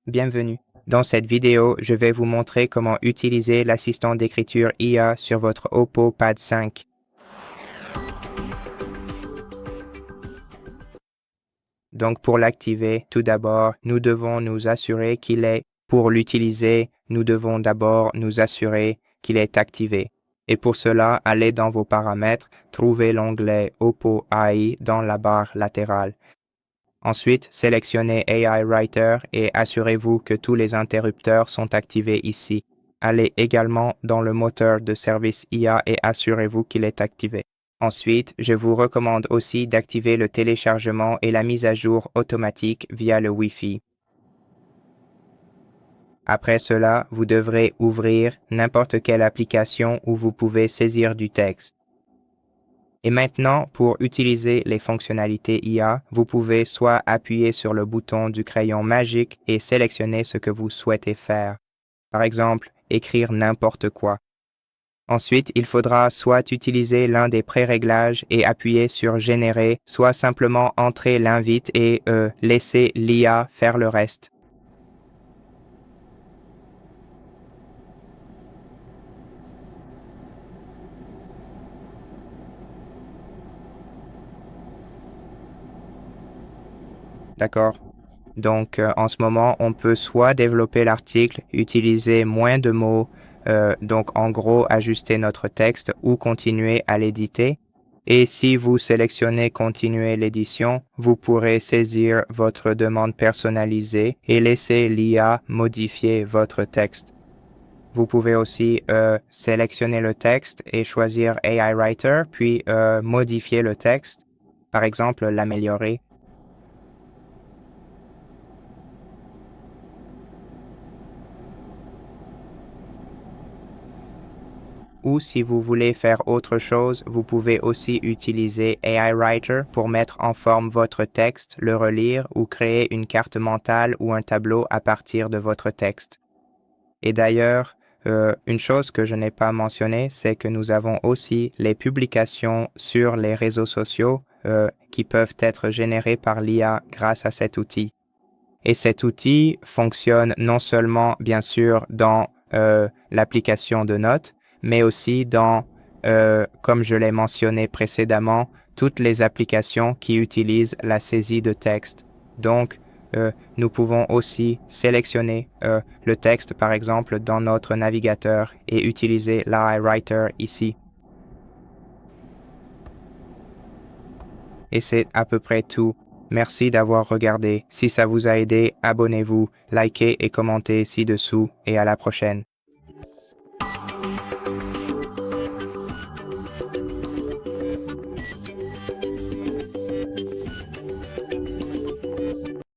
Bienvenue. Dans cette vidéo, je vais vous montrer comment utiliser l'assistant d'écriture IA sur votre Oppo Pad 5. Donc pour l'activer, tout d'abord, nous devons nous assurer qu'il est. Pour l'utiliser, nous devons d'abord nous assurer qu'il est activé. Et pour cela, allez dans vos paramètres, trouvez l'onglet Oppo AI dans la barre latérale. Ensuite, sélectionnez AI Writer et assurez-vous que tous les interrupteurs sont activés ici. Allez également dans le moteur de service IA et assurez-vous qu'il est activé. Ensuite, je vous recommande aussi d'activer le téléchargement et la mise à jour automatique via le Wi-Fi. Après cela, vous devrez ouvrir n'importe quelle application où vous pouvez saisir du texte. Et maintenant, pour utiliser les fonctionnalités IA, vous pouvez soit appuyer sur le bouton du crayon magique et sélectionner ce que vous souhaitez faire. Par exemple, écrire n'importe quoi. Ensuite, il faudra soit utiliser l'un des pré-réglages et appuyer sur Générer, soit simplement entrer l'invite et laisser l'IA faire le reste. D'accord? Donc, en ce moment, on peut soit développer l'article, utiliser moins de mots, donc en gros, ajuster notre texte ou continuer à l'éditer. Et si vous sélectionnez Continuer l'édition, vous pourrez saisir votre demande personnalisée et laisser l'IA modifier votre texte. Vous pouvez aussi sélectionner le texte et choisir AI Writer, puis modifier le texte, par exemple l'améliorer. Ou si vous voulez faire autre chose, vous pouvez aussi utiliser AI Writer pour mettre en forme votre texte, le relire ou créer une carte mentale ou un tableau à partir de votre texte. Et d'ailleurs, une chose que je n'ai pas mentionnée, c'est que nous avons aussi les publications sur les réseaux sociaux qui peuvent être générées par l'IA grâce à cet outil. Et cet outil fonctionne non seulement, bien sûr, dans l'application de notes, mais aussi dans, comme je l'ai mentionné précédemment, toutes les applications qui utilisent la saisie de texte. Donc, nous pouvons aussi sélectionner le texte, par exemple, dans notre navigateur et utiliser l'AI Writer ici. Et c'est à peu près tout. Merci d'avoir regardé. Si ça vous a aidé, abonnez-vous, likez et commentez ci-dessous et à la prochaine.